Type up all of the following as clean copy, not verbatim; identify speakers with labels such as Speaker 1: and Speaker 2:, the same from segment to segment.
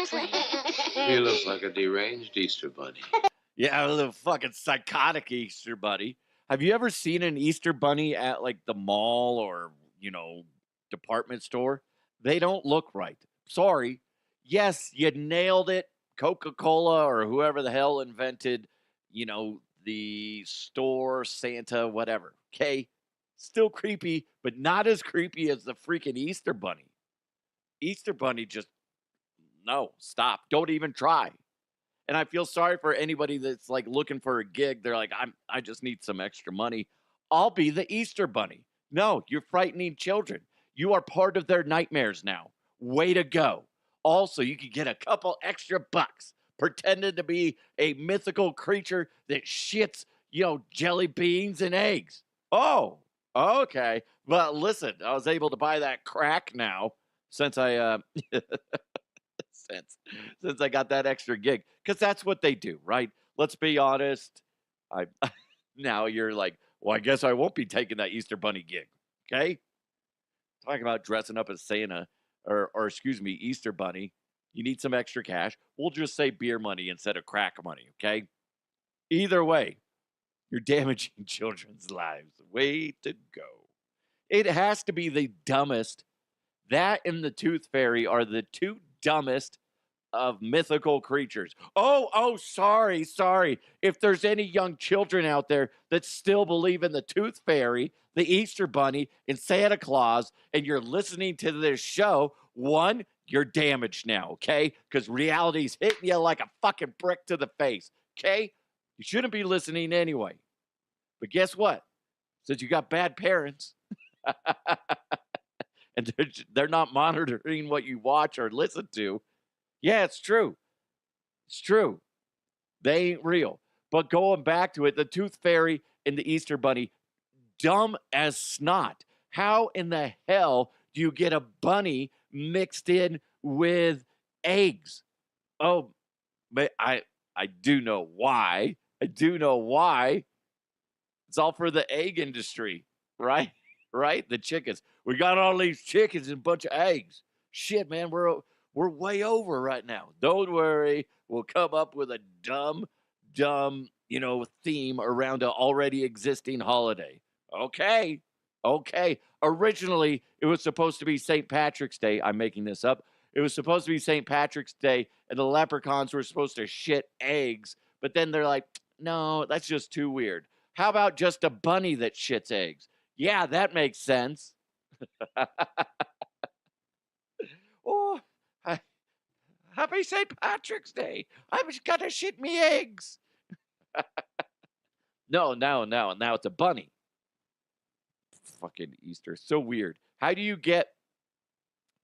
Speaker 1: He looks like a deranged Easter bunny.
Speaker 2: Yeah, a little fucking psychotic Easter bunny. Have you ever seen an Easter bunny at like the mall or, department store? They don't look right. Sorry. Yes, you nailed it. Coca-Cola or whoever the hell invented, the store, Santa, whatever. Okay. Still creepy, but not as creepy as the freaking Easter bunny. Easter bunny just, no, stop. Don't even try. And I feel sorry for anybody that's like looking for a gig. They're like, I just need some extra money. I'll be the Easter bunny. No, you're frightening children. You are part of their nightmares now. Way to go. Also, you could get a couple extra bucks pretending to be a mythical creature that shits, jelly beans and eggs. Oh, okay. But listen, I was able to buy that crack now since I since I got that extra gig, because that's what they do, right? Let's be honest. I Now you're like, well, I guess I won't be taking that Easter bunny gig. Okay, talking about dressing up as Santa or excuse me, Easter bunny. You need some extra cash. We'll just say beer money instead of crack money. Okay. Either way, you're damaging children's lives. Way to go. It has to be the dumbest. That and the Tooth Fairy are the two dumbest of mythical creatures. Oh, sorry. If there's any young children out there that still believe in the Tooth Fairy, the Easter Bunny, and Santa Claus, and you're listening to this show, one, you're damaged now, okay? Because reality's hitting you like a fucking brick to the face, okay? You shouldn't be listening anyway. But guess what? Since you got bad parents, and they're not monitoring what you watch or listen to, yeah, it's true. It's true. They ain't real. But going back to it, the Tooth Fairy and the Easter Bunny, dumb as snot. How in the hell do you get a bunny mixed in with eggs? Oh, but I do know why. I do know why. It's all for the egg industry, right? Right? The chickens. We got all these chickens and a bunch of eggs. Shit, man, we're way over right now. Don't worry. We'll come up with a dumb, theme around an already existing holiday. Okay. Originally, it was supposed to be St. Patrick's Day. I'm making this up. It was supposed to be St. Patrick's Day, and the leprechauns were supposed to shit eggs. But then they're like, no, that's just too weird. How about just a bunny that shits eggs? Yeah, that makes sense. Oh, happy St. Patrick's Day. I was gonna shit me eggs. No, now it's a bunny. Fucking Easter. So weird. How do you get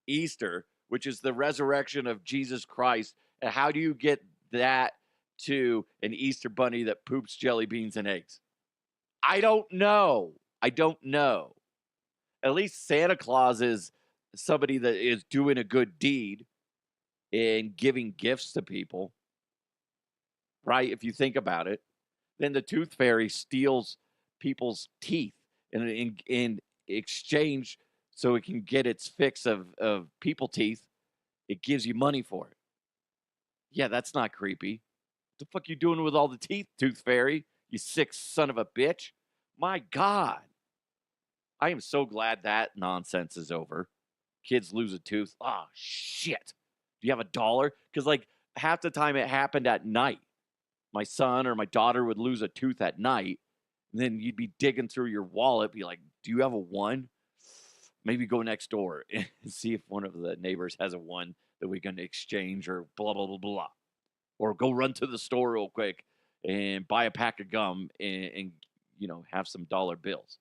Speaker 2: Easter, which is the resurrection of Jesus Christ, and how do you get that to an Easter bunny that poops jelly beans and eggs? I don't know. At least Santa Claus is somebody that is doing a good deed and giving gifts to people, right? If you think about it, then the Tooth Fairy steals people's teeth in exchange so it can get its fix of people teeth. It gives you money for it. Yeah, that's not creepy. What the fuck you doing with all the teeth, Tooth Fairy? You sick son of a bitch. My God. I am so glad that nonsense is over. Kids lose a tooth. Oh, shit. Do you have $1? Because, like, half the time it happened at night. My son or my daughter would lose a tooth at night. And then you'd be digging through your wallet, be like, do you have a 1? Maybe go next door and see if one of the neighbors has a 1 that we can exchange or blah, blah, blah, blah. Or go run to the store real quick and buy a pack of gum and have some dollar bills.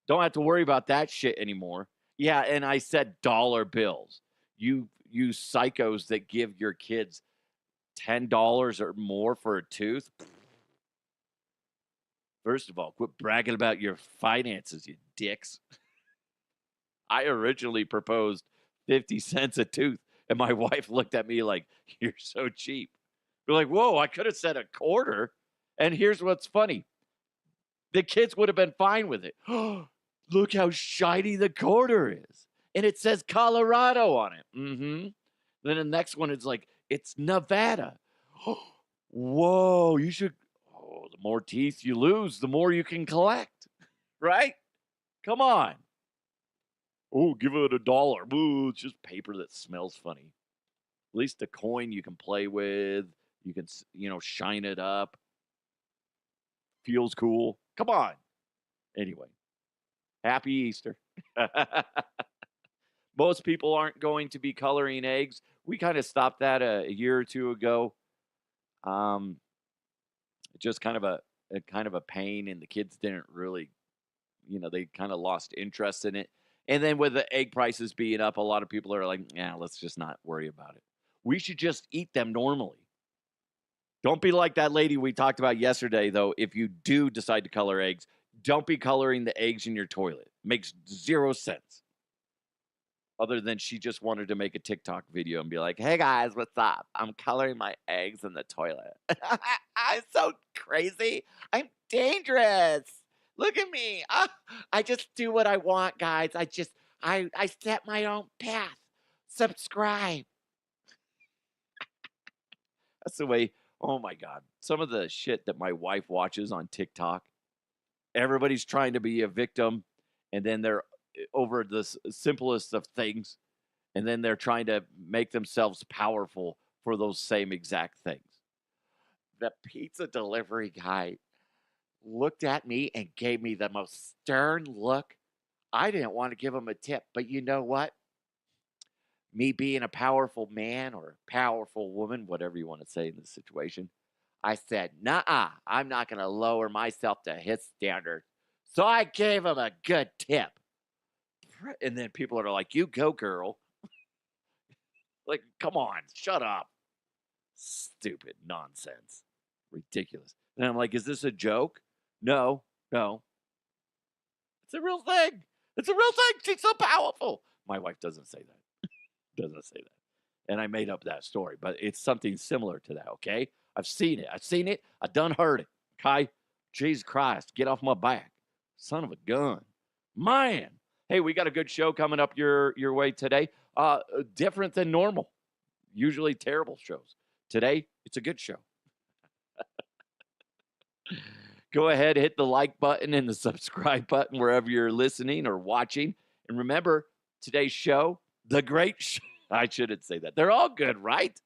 Speaker 2: Don't have to worry about that shit anymore. Yeah, and I said dollar bills. You psychos that give your kids $10 or more for a tooth. First of all, quit bragging about your finances, you dicks. I originally proposed 50 cents a tooth, and my wife looked at me like, you're so cheap. We're like, whoa, I could have said a quarter. And here's what's funny. The kids would have been fine with it. Look how shiny the quarter is. And it says Colorado on it. Then the next one is like, it's Nevada. Whoa, you should. Oh, the more teeth you lose, the more you can collect, right? Come on. Oh, give it $1. Ooh, it's just paper that smells funny. At least a coin you can play with. You can, shine it up. Feels cool. Come on. Anyway, happy Easter. Most people aren't going to be coloring eggs. We kind of stopped that a year or two ago. Um, just kind of a pain, and the kids didn't really, they kind of lost interest in it. And then with the egg prices being up, a lot of people are like, yeah, let's just not worry about it. We should just eat them normally. Don't be like that lady we talked about yesterday, though. If you do decide to color eggs, don't be coloring the eggs in your toilet. Makes zero sense. Other than she just wanted to make a TikTok video and be like, hey guys, what's up? I'm coloring my eggs in the toilet. I'm so crazy. I'm dangerous. Look at me. I just do what I want, guys. I set my own path. Subscribe. That's the way. Oh my God. Some of the shit that my wife watches on TikTok, everybody's trying to be a victim, and then they're over the simplest of things, and then they're trying to make themselves powerful for those same exact things. The pizza delivery guy looked at me and gave me the most stern look. I didn't want to give him a tip, but you know what? Me being a powerful man or powerful woman, whatever you want to say in this situation, I said, nah, I'm not going to lower myself to his standard. So I gave him a good tip. And then people are like, you go, girl. Like, come on, shut up. Stupid nonsense. Ridiculous. And I'm like, is this a joke? No. It's a real thing. It's a real thing. She's so powerful. My wife doesn't say that. Doesn't say that. And I made up that story, but it's something similar to that, okay? I've seen it. I done heard it, okay? Jesus Christ, get off my back. Son of a gun. Man. Hey, we got a good show coming up your way today. Different than normal. Usually terrible shows. Today, it's a good show. Go ahead, hit the like button and the subscribe button wherever you're listening or watching. And remember, today's show, the great show. I shouldn't say that. They're all good, right?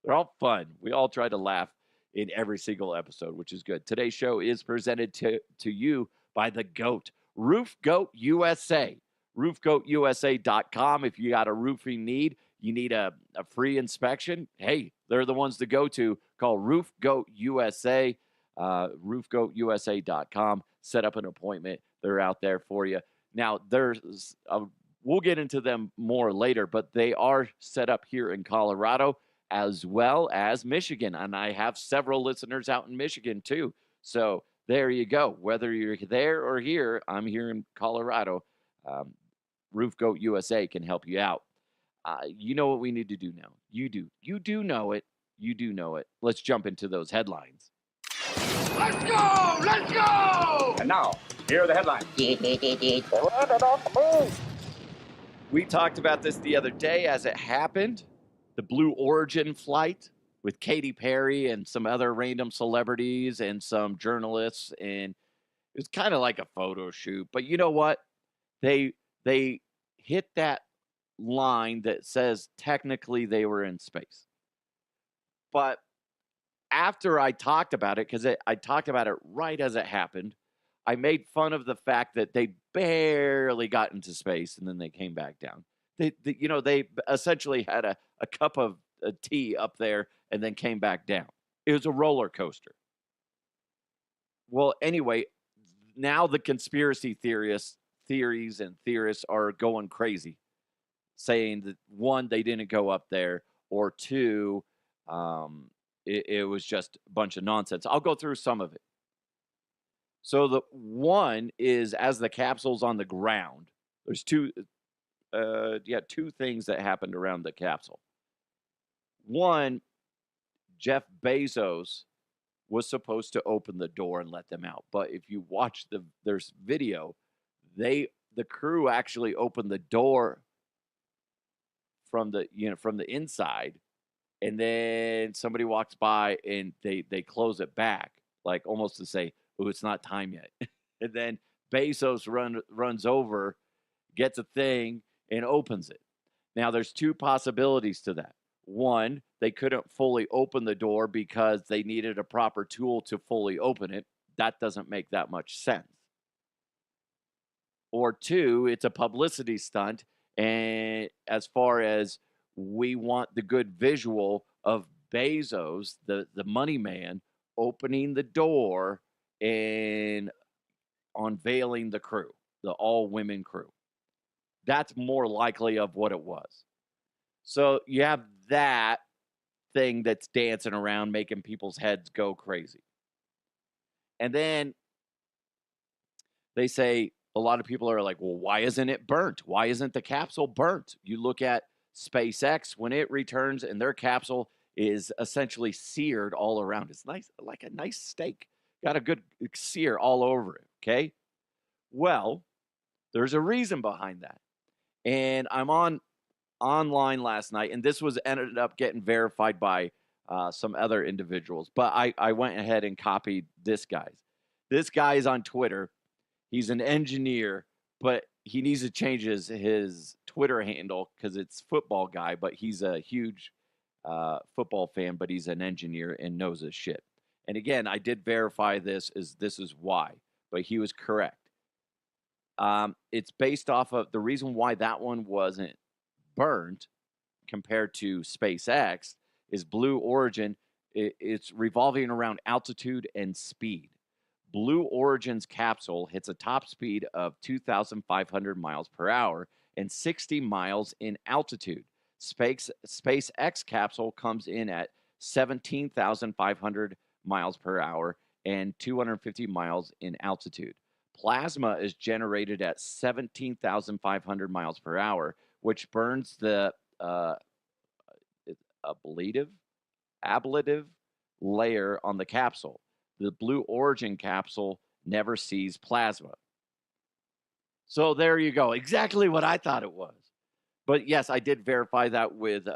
Speaker 2: They're all fun. We all try to laugh in every single episode, which is good. Today's show is presented to you by the GOAT, Roof Goat USA. RoofGoatUSA.com. If you got a roofing need, you need a free inspection, hey, they're the ones to go to. Call Roof Goat USA. RoofGoatUSA.com. Set up an appointment. They're out there for you. Now, we'll get into them more later, but they are set up here in Colorado as well as Michigan. And I have several listeners out in Michigan too. So there you go. Whether you're there or here, I'm here in Colorado. Roof Goat USA can help you out. You know what we need to do now. You do. You do know it. You do know it. Let's jump into those headlines.
Speaker 3: Let's go! Let's go!
Speaker 4: And now, here are the headlines.
Speaker 2: We talked about this the other day as it happened. The Blue Origin flight with Katy Perry and some other random celebrities and some journalists. And it was kind of like a photo shoot. But you know what? They hit that line that says technically they were in space. But after I talked about it, because I talked about it right as it happened, I made fun of the fact that they barely got into space and then they came back down. They essentially had a cup of tea up there and then came back down. It was a roller coaster. Well, anyway, now the conspiracy theories and theorists are going crazy, saying that one, they didn't go up there, or two, it was just a bunch of nonsense. I'll go through some of it. So the one is, as the capsule's on the ground, there's two things that happened around the capsule. One, Jeff Bezos was supposed to open the door and let them out. But if you watch there's video, the crew actually opened the door from the inside, and then somebody walks by and they close it back, like almost to say, "Oh, it's not time yet." And then Bezos runs over, gets a thing, and opens it. Now, there's two possibilities to that. One, they couldn't fully open the door because they needed a proper tool to fully open it. That doesn't make that much sense. Or two, it's a publicity stunt. And as far as we want the good visual of Bezos, the money man, opening the door and unveiling the crew, the all women crew. That's more likely of what it was. So you have that thing that's dancing around, making people's heads go crazy. And then they say, a lot of people are like, well, why isn't it burnt? Why isn't the capsule burnt? You look at SpaceX when it returns and their capsule is essentially seared all around. It's nice, like a nice steak. Got a good sear all over it. Okay. Well, there's a reason behind that. And I'm online last night, and this was ended up getting verified by some other individuals. But I went ahead and copied this guy's. This guy is on Twitter. He's an engineer, but he needs to change his Twitter handle because it's football guy, but he's a huge football fan, but he's an engineer and knows his shit. And again, I did verify this is why, but he was correct. It's based off of the reason why that one wasn't burned compared to SpaceX is Blue Origin. It's revolving around altitude and speed. Blue Origin's capsule hits a top speed of 2,500 miles per hour and 60 miles in altitude. SpaceX capsule comes in at 17,500 miles per hour and 250 miles in altitude. Plasma is generated at 17,500 miles per hour, which burns the ablative layer on the capsule. The Blue Origin capsule never sees plasma. So there you go. Exactly what I thought it was. But yes, I did verify that with,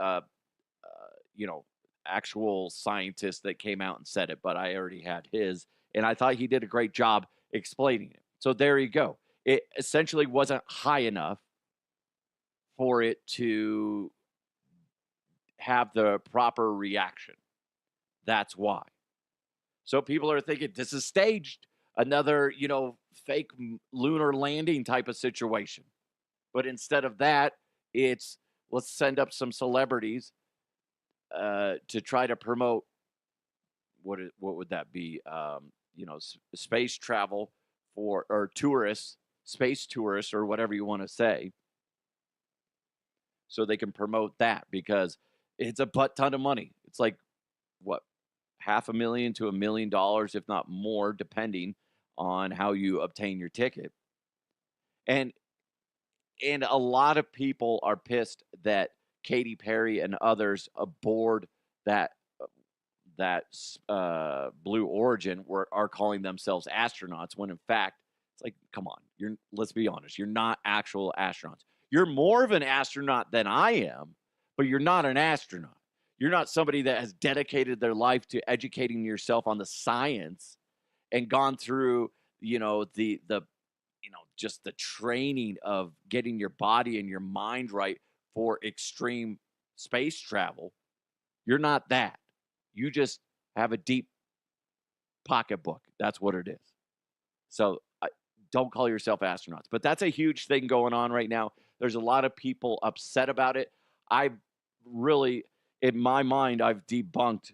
Speaker 2: actual scientists that came out and said it, but I already had his, and I thought he did a great job explaining it. So there you go. It essentially wasn't high enough for it to have the proper reaction. That's why. So people are thinking this is staged, another, fake lunar landing type of situation. But instead of that, it's let's send up some celebrities to try to promote what would that be? Space travel or tourists, space tourists, or whatever you want to say. So they can promote that because it's a butt ton of money. It's like what? $500,000 to $1 million, if not more, depending on how you obtain your ticket. And a lot of people are pissed that Katy Perry and others aboard that Blue Origin are calling themselves astronauts when in fact it's like, come on, let's be honest, you're not actual astronauts. You're more of an astronaut than I am, but you're not an astronaut. You're not somebody that has dedicated their life to educating yourself on the science and gone through, just the training of getting your body and your mind right for extreme space travel. You're not that. You just have a deep pocketbook. That's what it is. So don't call yourself astronauts. But that's a huge thing going on right now. There's a lot of people upset about it. I really, in my mind, I've debunked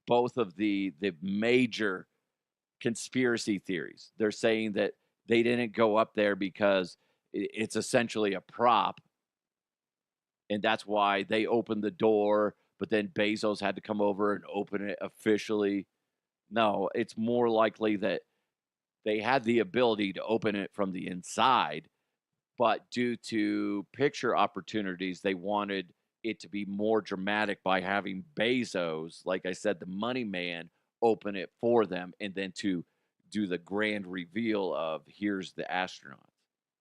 Speaker 2: both of the major conspiracy theories. They're saying that they didn't go up there because it's essentially a prop, and that's why they opened the door, but then Bezos had to come over and open it officially. No, it's more likely that they had the ability to open it from the inside, but due to picture opportunities, they wanted it to be more dramatic by having Bezos, like I said, the money man, open it for them and then to do the grand reveal of here's the astronauts.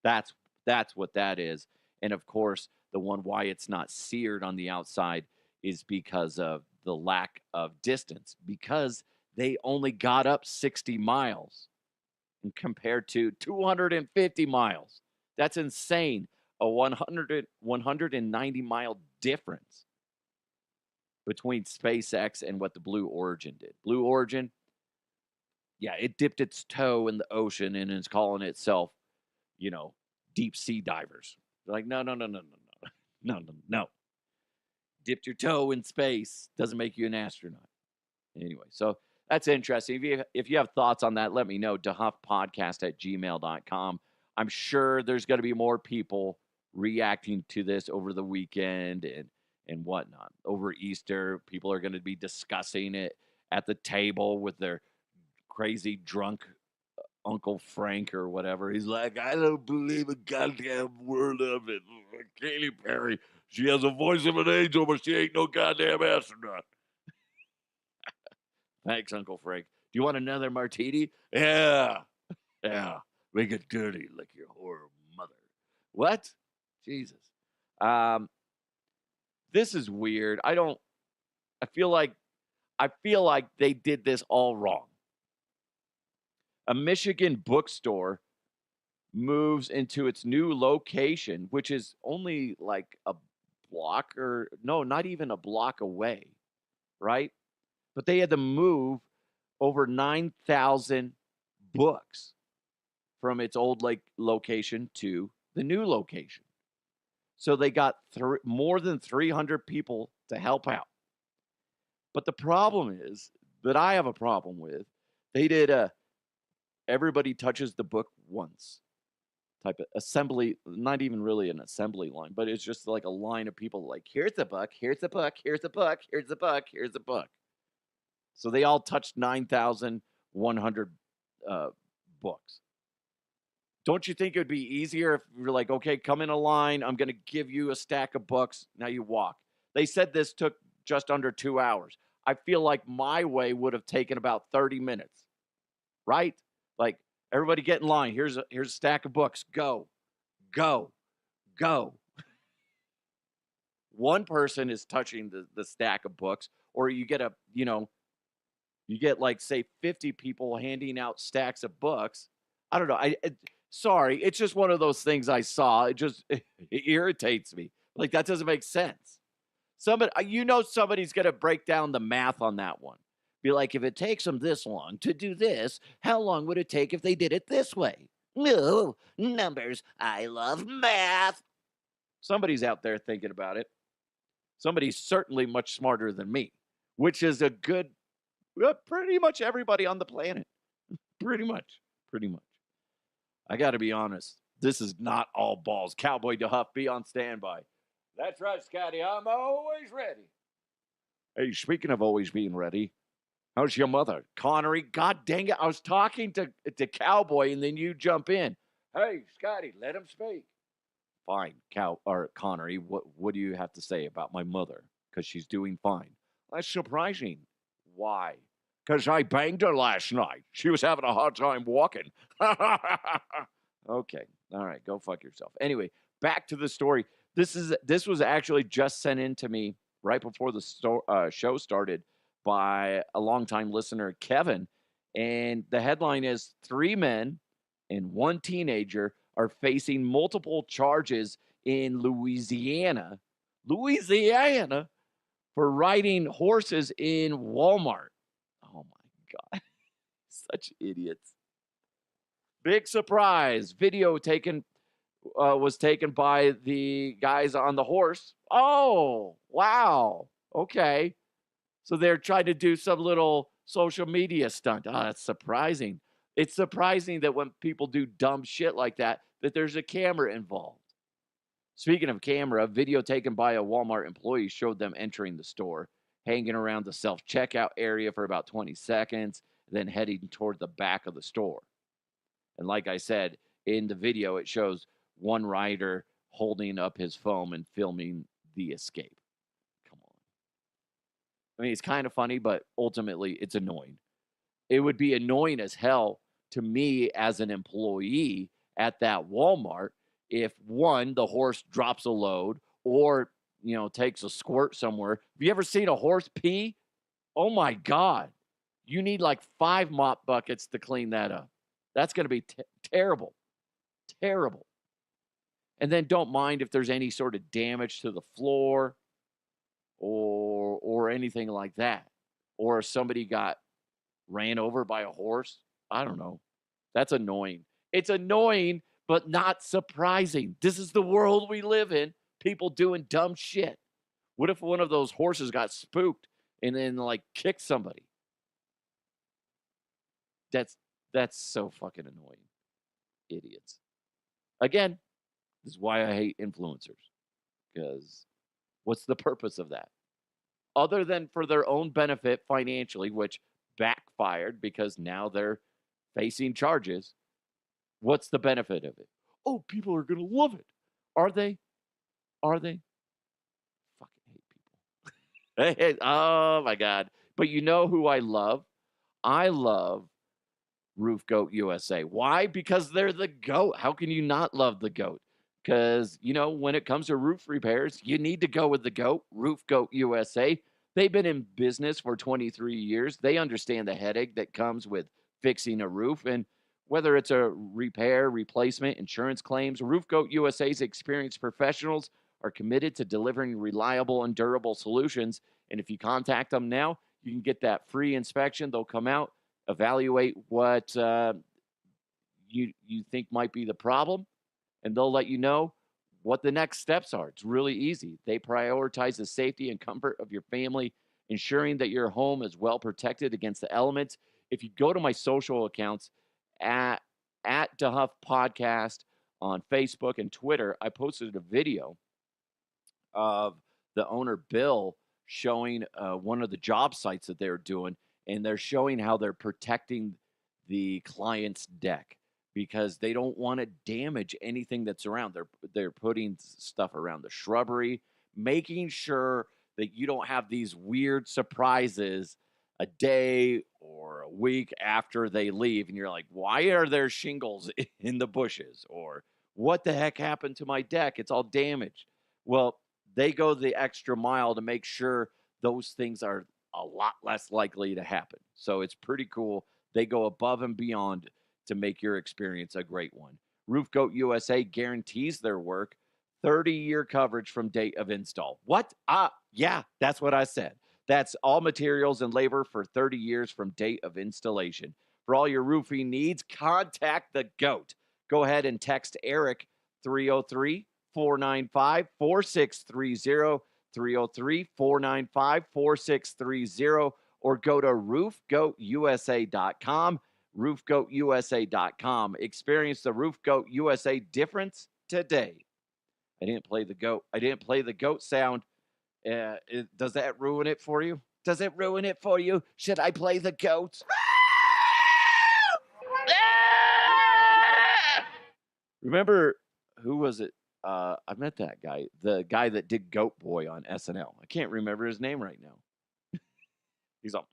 Speaker 2: That's what that is. And of course, the one why it's not seared on the outside is because of the lack of distance, because they only got up 60 miles and compared to 250 miles. That's insane. A 190 mile difference between SpaceX and what the Blue Origin did. Blue Origin, yeah, it dipped its toe in the ocean and is calling itself, deep sea divers. They're like, no, no, no, no, no, no, no, no, no. Dipped your toe in space doesn't make you an astronaut. Anyway, so that's interesting. If you have thoughts on that, let me know. DeHuffPodcast@gmail.com. I'm sure there's going to be more people reacting to this over the weekend and whatnot. Over Easter, people are going to be discussing it at the table with their crazy drunk Uncle Frank or whatever. He's like, I don't believe a goddamn word of it. Katy Perry, she has a voice of an angel, but she ain't no goddamn astronaut. Thanks, Uncle Frank. Do you want another martini? Yeah. Yeah. Make it dirty like your whore mother. What? Jesus. This is weird. I feel like they did this all wrong. A Michigan bookstore moves into its new location, which is only like a block or no, not even a block away, right? But they had to move over 9,000 books from its old location to the new location. So they got more than 300 people to help out. But the problem is that I have a problem with, they did everybody touches the book once type of assembly, not even really an assembly line, but it's just like a line of people like, here's the book, here's the book, here's the book, here's the book, here's the book. So they all touched 9,100 books. Don't you think it would be easier if you're like, okay, come in a line, I'm going to give you a stack of books, now you walk. They said this took just under 2 hours. I feel like my way would have taken about 30 minutes, right? Like, everybody get in line. Here's a stack of books. Go, go, go. One person is touching the stack of books, or you get like, say, 50 people handing out stacks of books. I don't know. Sorry, it's just one of those things I saw. It irritates me. Like, that doesn't make sense. Somebody's going to break down the math on that one. Be like, if it takes them this long to do this, how long would it take if they did it this way? No, numbers. I love math. Somebody's out there thinking about it. Somebody's certainly much smarter than me, which is pretty much everybody on the planet. Pretty much. I got to be honest. This is not all balls. Cowboy DeHuff, be on standby. That's right, Scotty. I'm always ready. Hey, speaking of always being ready, how's your mother? Connery, God dang it. I was talking to Cowboy, and then you jump in. Hey, Scotty, let him speak. Fine, Connery, what do you have to say about my mother? Because she's doing fine. That's surprising. Why? Because I banged her last night. She was having a hard time walking. Okay. All right. Go fuck yourself. Anyway, back to the story. This was actually just sent in to me right before the show started by a longtime listener, Kevin. And the headline is 3 men and 1 teenager are facing multiple charges in Louisiana for riding horses in Walmart. Oh my God. Such idiots. Big surprise. Video was taken by the guys on the horse. Oh, wow. Okay. So they're trying to do some little social media stunt. Oh, that's surprising. It's surprising that when people do dumb shit like that there's a camera involved. Speaking of camera, a video taken by a Walmart employee showed them entering the store, hanging around the self-checkout area for about 20 seconds, then heading toward the back of the store. And like I said, in the video, it shows one rider holding up his phone and filming the escape. Come on. I mean, it's kind of funny, but ultimately it's annoying. It would be annoying as hell to me as an employee at that Walmart if, one, the horse drops a load, or, takes a squirt somewhere. Have you ever seen a horse pee? Oh my God. You need like 5 mop buckets to clean that up. That's going to be terrible. Terrible. And then don't mind if there's any sort of damage to the floor or anything like that. Or if somebody got ran over by a horse. I don't know. That's annoying. It's annoying, but not surprising. This is the world we live in. People doing dumb shit. What if one of those horses got spooked and then like kicked somebody? That's so fucking annoying. Idiots. Again, this is why I hate influencers. Because what's the purpose of that? Other than for their own benefit financially, which backfired because now they're facing charges. What's the benefit of it? Oh, people are going to love it. Are they? Are they? Fucking hate people. Oh, my God. But you know who I love? I love Roof Goat USA. Why? Because they're the GOAT. How can you not love the GOAT? Because, when it comes to roof repairs, you need to go with the GOAT, Roof Goat USA. They've been in business for 23 years. They understand the headache that comes with fixing a roof. And whether it's a repair, replacement, insurance claims, Roof Goat USA's experienced professionals are committed to delivering reliable and durable solutions. And if you contact them now, you can get that free inspection. They'll come out, evaluate what you think might be the problem, and they'll let you know what the next steps are. It's really easy. They prioritize the safety and comfort of your family, ensuring that your home is well protected against the elements. If you go to my social accounts at DeHuff Podcast on Facebook and Twitter, I posted a video of the owner, Bill, showing one of the job sites that they're doing, and they're showing how they're protecting the client's deck because they don't want to damage anything that's around. They're putting stuff around the shrubbery, making sure that you don't have these weird surprises a day or a week after they leave. And you're like, why are there shingles in the bushes? Or what the heck happened to my deck? It's all damaged. Well, they go the extra mile to make sure those things are a lot less likely to happen. So it's pretty cool. They go above and beyond to make your experience a great one. Roof Goat USA guarantees their work 30-year coverage from date of install. What? Yeah, that's what I said. That's all materials and labor for 30 years from date of installation. For all your roofing needs, contact the GOAT. Go ahead and text Eric 303-495-4630, 303-495-4630, or go to roofgoatusa.com. roofgoatusa.com. Experience the Roof Goat USA difference today. I didn't play the GOAT. I didn't play the GOAT sound. Does that ruin it for you? Does it ruin it for you? Should I play the GOAT? Remember, who was it? I met that guy, the guy that did Goat Boy on SNL. I can't remember his name right now. He's like,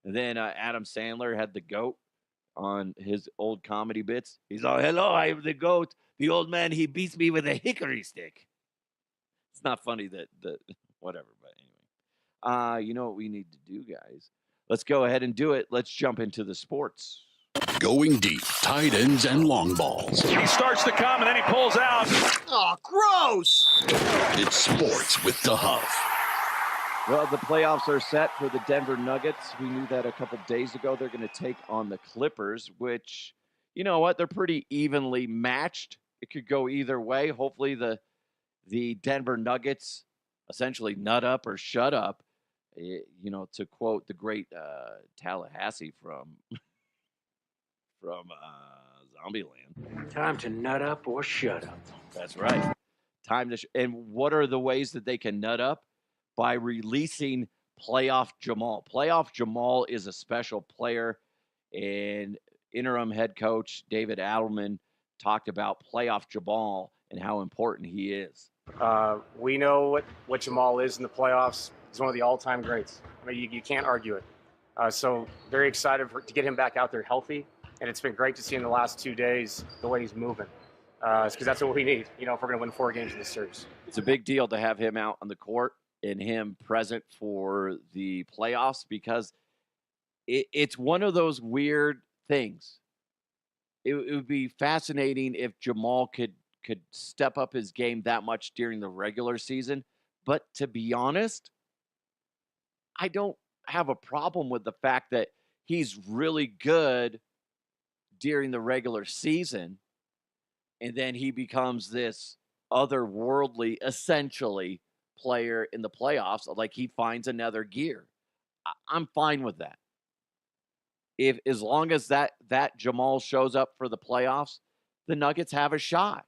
Speaker 2: and then Adam Sandler had the GOAT on his old comedy bits. He's like, hello, I am the GOAT. The old man, he beats me with a hickory stick. It's not funny that whatever, but anyway. You know what we need to do, guys? Let's go ahead and do it. Let's jump into the sports.
Speaker 4: Going deep, tight ends and long balls.
Speaker 5: He starts to come and then he pulls out.
Speaker 3: Oh, gross!
Speaker 4: It's sports with DeHuff.
Speaker 2: Well, the playoffs are set for the Denver Nuggets. We knew that a couple days ago. They're going to take on the Clippers, which, you know what, they're pretty evenly matched. It could go either way. Hopefully the Denver Nuggets essentially nut up or shut up, to quote the great Tallahassee from Zombieland.
Speaker 6: Time to nut up or shut up.
Speaker 2: That's right. Time to and what are the ways that they can nut up? By releasing Playoff Jamal. Playoff Jamal is a special player, and interim head coach David Adelman talked about Playoff Jamal and how important he is.
Speaker 7: We know what Jamal is in the playoffs. He's one of the all-time greats. I mean, you can't argue it. So very excited to get him back out there healthy, and it's been great to see in the last 2 days the way he's moving. because that's what we need, if we're going to win 4 games in this series.
Speaker 2: It's a big deal to have him out on the court and him present for the playoffs because it's one of those weird things. It would be fascinating if Jamal could step up his game that much during the regular season. But to be honest, I don't have a problem with the fact that he's really good during the regular season, and then he becomes this otherworldly, essentially, player in the playoffs. Like he finds another gear. I'm fine with that. If as long as that Jamal shows up for the playoffs, the Nuggets have a shot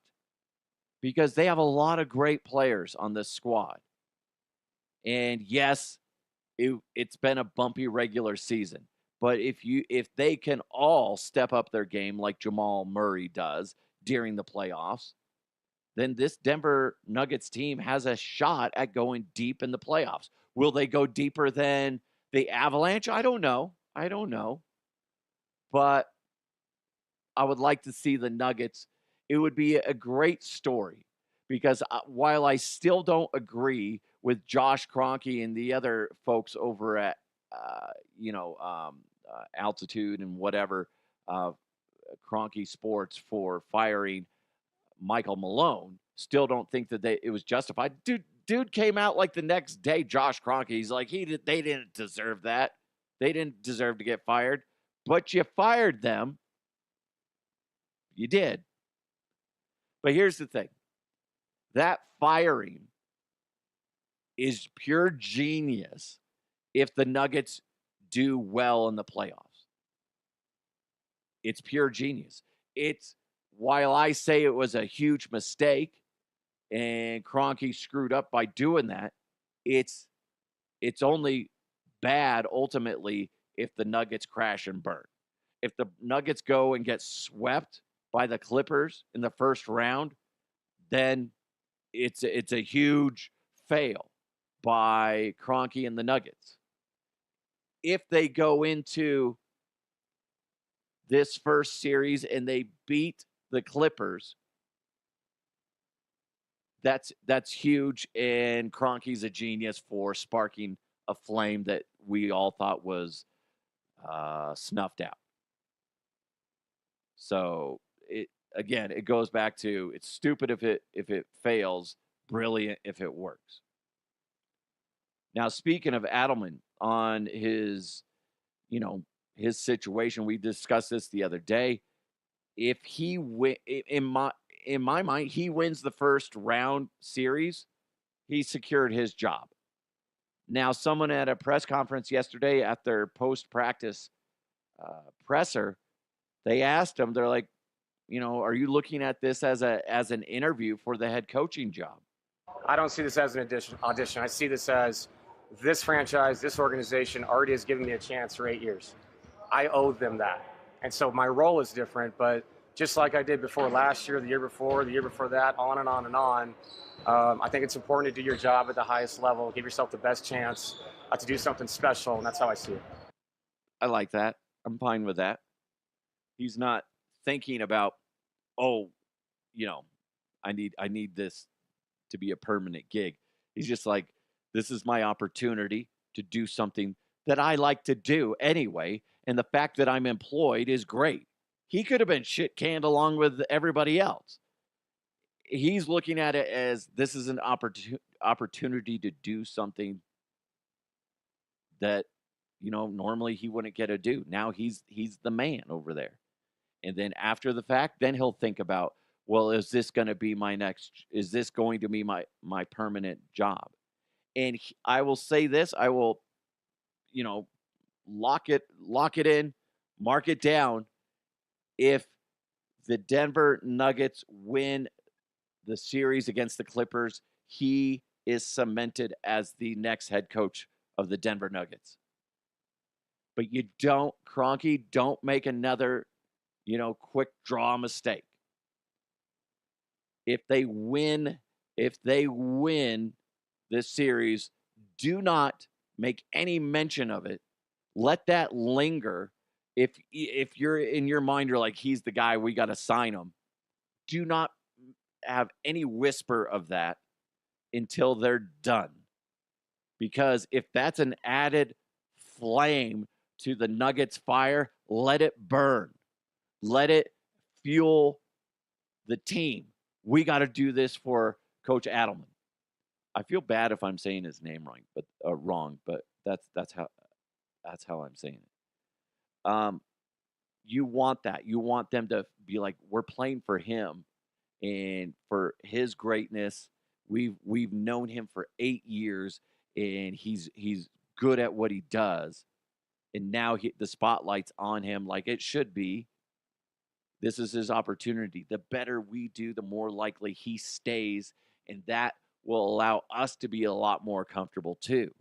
Speaker 2: because they have a lot of great players on this squad. And yes, it's been a bumpy regular season, but if they can all step up their game like Jamal Murray does during the playoffs, then this Denver Nuggets team has a shot at going deep in the playoffs. Will they go deeper than the Avalanche? I don't know. But I would like to see the Nuggets. It would be a great story because while I still don't agree with Josh Kroenke and the other folks over at, Altitude and whatever, Kroenke Sports for firing Michael Malone, still don't think that it was justified. Dude came out like the next day, Josh Kroenke. He's like, they didn't deserve that. They didn't deserve to get fired. But you fired them. You did. But here's the thing. That firing is pure genius if the Nuggets do well in the playoffs. It's pure genius. While I say it was a huge mistake and Kroenke screwed up by doing that, it's only bad ultimately if the Nuggets crash and burn. If the Nuggets go and get swept by the Clippers in the first round, then it's a huge fail by Kroenke and the Nuggets. If they go into this first series and they beat the Clippers, that's huge, and Kroenke's a genius for sparking a flame that we all thought was snuffed out. So it goes back to it's stupid if it fails, brilliant if it works. Now, speaking of Adelman on his situation, we discussed this the other day. If he in my mind, he wins the first round series, he secured his job. Now, someone at a press conference yesterday at their post-practice presser, they asked him, they're like, are you looking at this as an interview for the head coaching job?
Speaker 7: I don't see this as an audition. I see this as this franchise, this organization already has given me a chance for 8 years. I owe them that. And so my role is different, but just like I did before last year, the year before that, on and on and on, I think it's important to do your job at the highest level, give yourself the best chance to do something special, and that's how I see it.
Speaker 2: I like that. I'm fine with that. He's not thinking about, I need this to be a permanent gig. He's just like, this is my opportunity to do something that I like to do anyway, and the fact that I'm employed is great. He could have been shit canned along with everybody else. He's looking at it as this is an opportunity to do something that, normally he wouldn't get to do. Now he's the man over there. And then after the fact, then he'll think about, well, is this going to be my permanent job? And I will say this, I will, lock it in, mark it down. If the Denver Nuggets win the series against the Clippers, he is cemented as the next head coach of the Denver Nuggets. But Kroenke, don't make another, quick draw mistake. If they win this series, do not make any mention of it. Let that linger. If you're in your mind, you're like, he's the guy, we got to sign him. Do not have any whisper of that until they're done. Because if that's an added flame to the Nuggets' fire, let it burn. Let it fuel the team. We got to do this for Coach Adelman. I feel bad if I'm saying his name wrong, but that's how I'm saying it. You want that. You want them to be like, we're playing for him and for his greatness. We've known him for 8 years, and he's good at what he does. And now the spotlight's on him like it should be. This is his opportunity. The better we do, the more likely he stays, and that will allow us to be a lot more comfortable too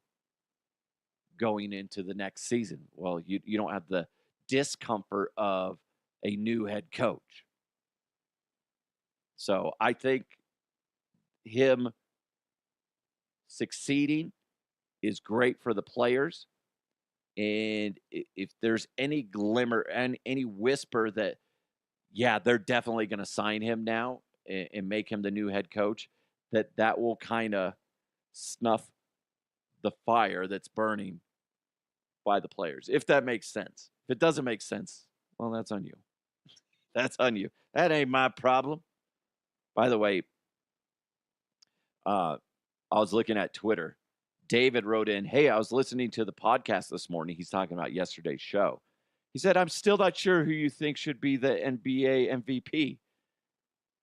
Speaker 2: going into the next season. Well, you don't have the discomfort of a new head coach. So I think him succeeding is great for the players. And if there's any glimmer and any whisper that, yeah, they're definitely going to sign him now and make him the new head coach, that will kind of snuff the fire that's burning by the players, if that makes sense. If it doesn't make sense, well, that's on you. That's on you. That ain't my problem. By the way, I was looking at Twitter. David wrote in, hey, I was listening to the podcast this morning. He's talking about yesterday's show. He said, I'm still not sure who you think should be the NBA MVP.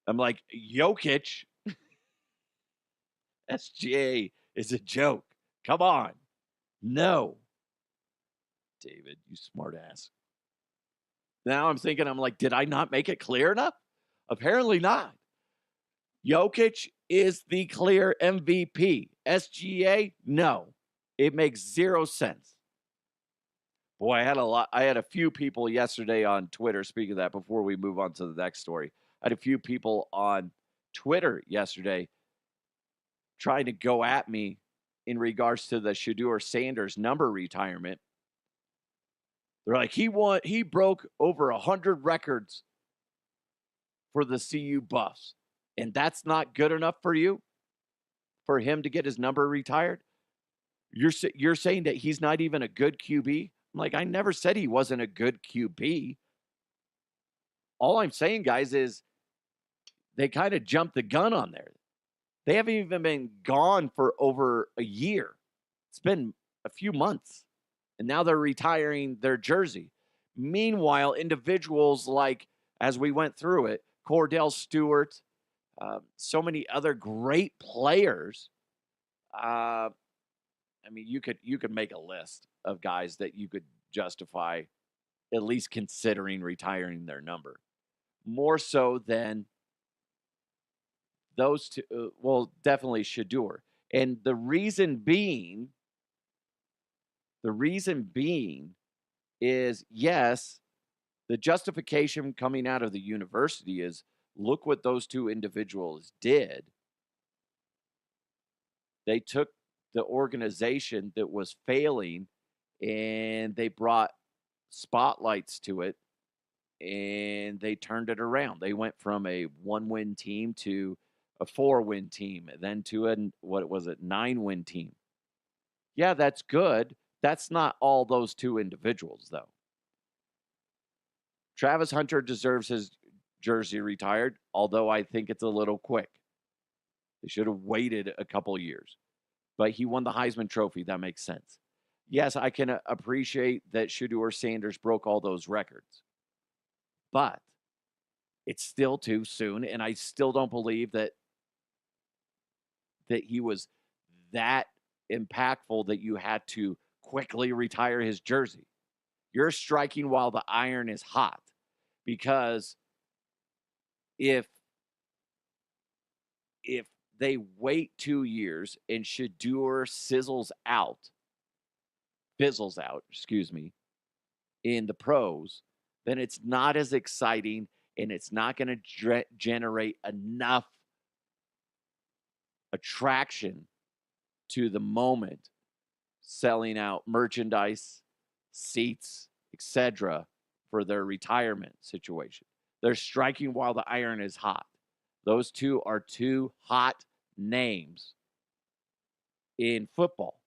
Speaker 2: I'm like, Jokic. SGA is a joke. Come on. No. David, you smart ass. Now I'm thinking, I'm like, did I not make it clear enough? Apparently not. Jokic is the clear MVP. SGA, no. It makes zero sense. Boy, I had a few people yesterday on Twitter, speaking of that, before we move on to the next story. I had a few people on Twitter yesterday trying to go at me in regards to the Shedeur Sanders number retirement. They're like, he broke over 100 records for the CU Buffs. And that's not good enough for you? For him to get his number retired? You're saying that he's not even a good QB? I'm like, I never said he wasn't a good QB. All I'm saying, guys, is they kind of jumped the gun on there. They haven't even been gone for over a year. It's been a few months. And now they're retiring their jersey. Meanwhile, individuals like, as we went through it, Cordell Stewart, so many other great players. I mean, you could make a list of guys that you could justify at least considering retiring their number. More so than those two, well, definitely Shedeur. And the reason being is, yes, the justification coming out of the university is, look what those two individuals did. They took the organization that was failing and they brought spotlights to it and they turned it around. They went from a 1-win team to a 4-win team, then to a, 9-win team. Yeah, that's good. That's not all those two individuals, though. Travis Hunter deserves his jersey retired, although I think it's a little quick. They should have waited a couple years. But he won the Heisman Trophy. That makes sense. Yes, I can appreciate that Shedeur Sanders broke all those records. But it's still too soon, and I still don't believe that he was that impactful that you had to quickly retire his jersey. You're striking while the iron is hot, because if they wait 2 years and Shedeur fizzles out, in the pros, then it's not as exciting and it's not going to generate enough attraction to the moment, selling out merchandise, seats, etc., for their retirement situation. They're striking while the iron is hot. Those two are two hot names in football.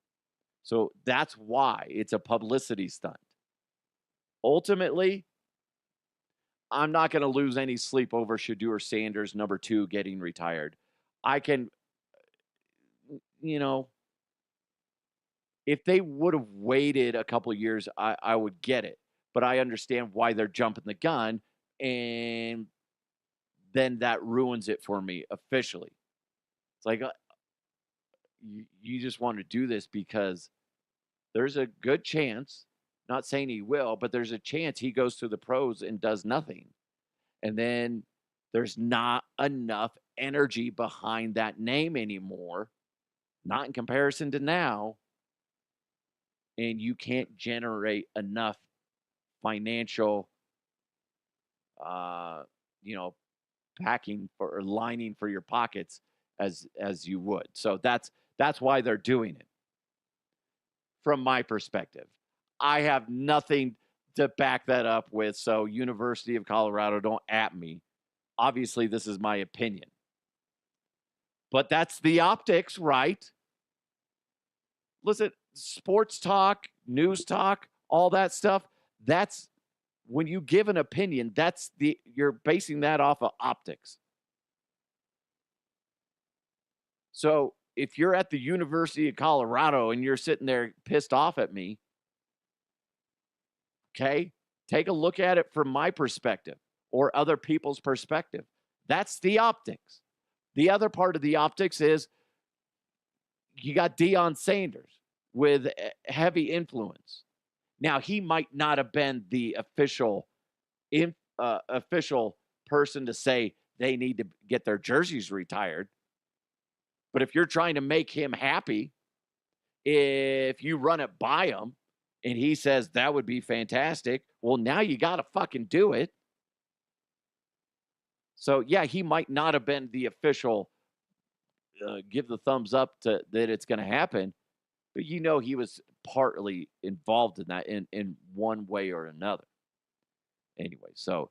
Speaker 2: So that's why it's a publicity stunt. Ultimately, I'm not going to lose any sleep over Shedeur Sanders, number 2, getting retired. I can, if they would have waited a couple of years, I would get it. But I understand why they're jumping the gun, and then that ruins it for me officially. It's like you just want to do this because there's a good chance, not saying he will, but there's a chance he goes to the pros and does nothing. And then there's not enough energy behind that name anymore, not in comparison to now. And you can't generate enough financial, packing for or lining for your pockets as you would. So that's why they're doing it. From my perspective, I have nothing to back that up with. So University of Colorado, don't at me. Obviously, this is my opinion. But that's the optics, right? Listen, sports talk, news talk, all that stuff, that's when you give an opinion, you're basing that off of optics. So if you're at the University of Colorado and you're sitting there pissed off at me, okay, take a look at it from my perspective or other people's perspective. That's the optics. The other part of the optics is you got Deion Sanders with heavy influence. Now, he might not have been the official person to say they need to get their jerseys retired. But if you're trying to make him happy, if you run it by him and he says that would be fantastic, well, now you got to fucking do it. So, yeah, he might not have been the official give the thumbs up to that it's going to happen, but he was partly involved in that in one way or another. Anyway, so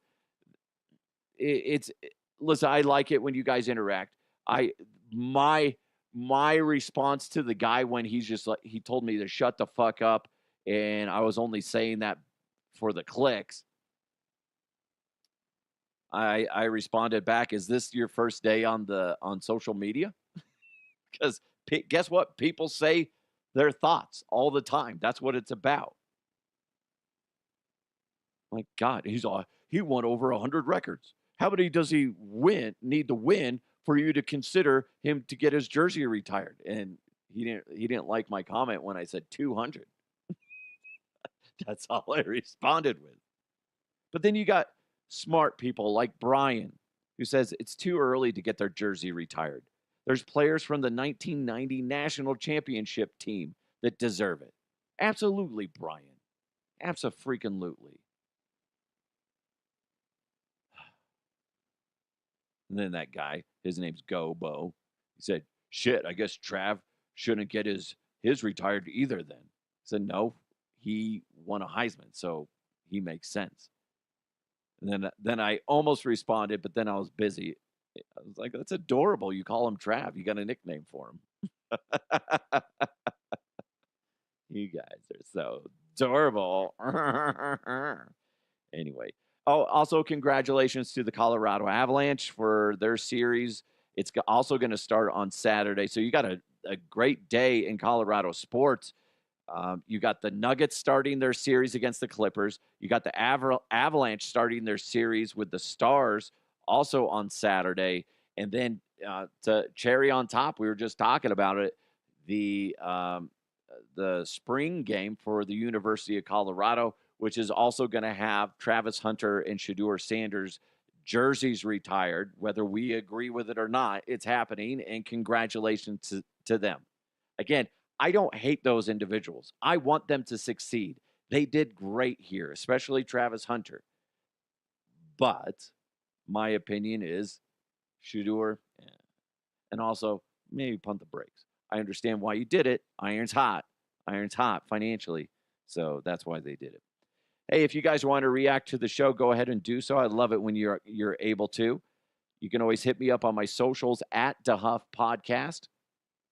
Speaker 2: listen, I like it when you guys interact. My response to the guy when he's just like, he told me to shut the fuck up, and I was only saying that for the clicks. I responded back, is this your first day on social media? Because guess what? People say their thoughts all the time. That's what it's about. My God, he won over 100 records. How many does he need to win for you to consider him to get his jersey retired? And he didn't like my comment when I said 200. That's all I responded with. But then you got smart people like Brian, who says it's too early to get their jersey retired. There's players from the 1990 national championship team that deserve it. Absolutely, Brian. Abso-freaking-lutely. And then that guy, his name's Gobo, he said, shit, I guess Trav shouldn't get his retired either then. I said, no, he won a Heisman, so he makes sense. And then I almost responded, but then I was busy. I was like, that's adorable. You call him Trav. You got a nickname for him. You guys are so adorable. Anyway. Oh, also congratulations to the Colorado Avalanche for their series. It's also going to start on Saturday. So you got a great day in Colorado sports. You got the Nuggets starting their series against the Clippers. You got the Avalanche starting their series with the Stars also on Saturday. And then to cherry on top, we were just talking about it, the spring game for the University of Colorado, which is also going to have Travis Hunter and Shedeur Sanders jerseys retired. Whether we agree with it or not, it's happening, and congratulations to them. Again, I don't hate those individuals. I want them to succeed. They did great here, especially Travis Hunter. But my opinion is Shedeur, and also maybe punt the brakes. I understand why you did it. Iron's hot financially. So that's why they did it. Hey, if you guys want to react to the show, go ahead and do so. I love it when you're able to. You can always hit me up on my socials at DeHuff Podcast.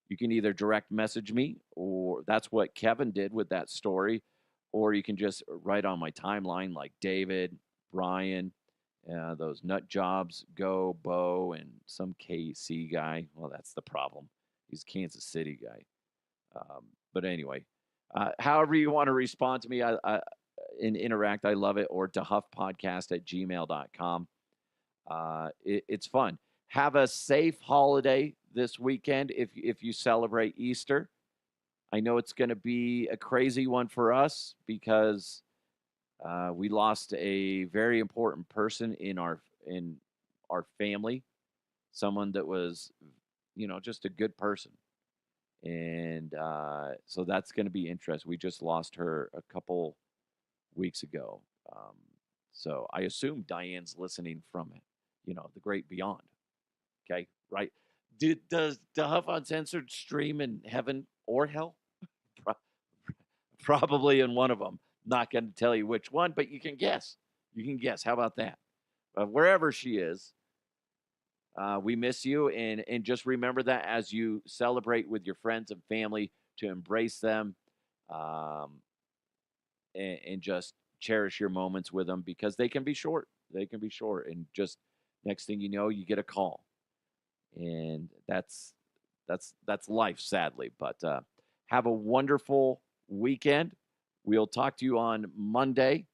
Speaker 2: You can either direct message me, or that's what Kevin did with that story, or you can just write on my timeline like David, Brian, those nut jobs, Go, Bo, and some KC guy. Well, that's the problem. He's a Kansas City guy. But anyway, however you want to respond to me and interact, I love it. Or dehuffpodcast@gmail.com. It's fun. Have a safe holiday this weekend if you celebrate Easter. I know it's going to be a crazy one for us because we lost a very important person in our family, someone that was, just a good person. And so that's going to be interesting. We just lost her a couple weeks ago. So I assume Diane's listening from the great beyond. Okay, right? Does the Huff Uncensored stream in heaven or hell? Probably in one of them. Not going to tell you which one, but you can guess. You can guess. How about that? Wherever she is, we miss you, and just remember that as you celebrate with your friends and family, to embrace them, and just cherish your moments with them, because they can be short. They can be short, and just next thing you know, you get a call, and that's life, sadly. But have a wonderful weekend. We'll talk to you on Monday.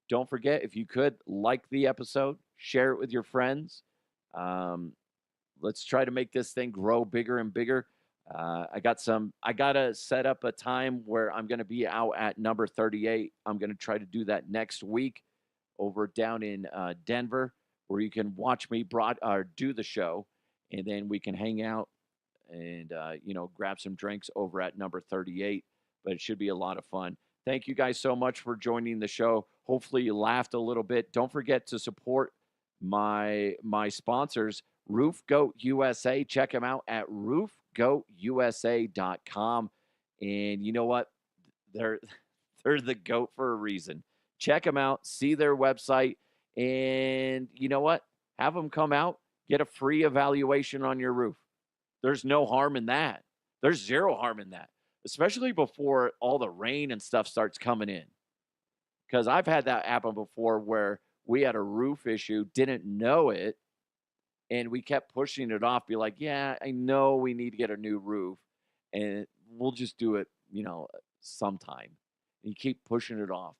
Speaker 2: Don't forget, if you could, like the episode, share it with your friends. Let's try to make this thing grow bigger and bigger. I got to set up a time where I'm going to be out at number 38. I'm going to try to do that next week over down in Denver, where you can watch me do the show, and then we can hang out and, grab some drinks over at number 38. But it should be a lot of fun. Thank you guys so much for joining the show. Hopefully you laughed a little bit. Don't forget to support my sponsors, Roof Goat USA. Check them out at roofgoatusa.com. And you know what? They're the GOAT for a reason. Check them out, see their website, and you know what? Have them come out, get a free evaluation on your roof. There's no harm in that. There's zero harm in that, especially before all the rain and stuff starts coming in. Because I've had that happen before where we had a roof issue, didn't know it, and we kept pushing it off, be like, yeah, I know we need to get a new roof, and we'll just do it, sometime. And you keep pushing it off.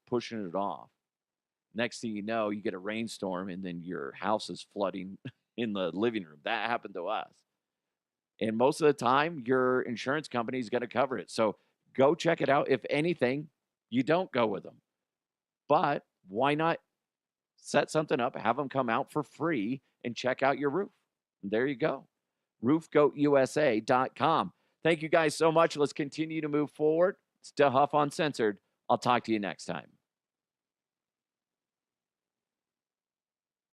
Speaker 2: Next thing you know, you get a rainstorm, and then your house is flooding in the living room. That happened to us. And most of the time, your insurance company is going to cover it. So go check it out. If anything, you don't go with them. But why not set something up, have them come out for free, and check out your roof? And there you go. roofgoatusa.com. Thank you guys so much. Let's continue to move forward. It's DeHuff Uncensored. I'll talk to you next time.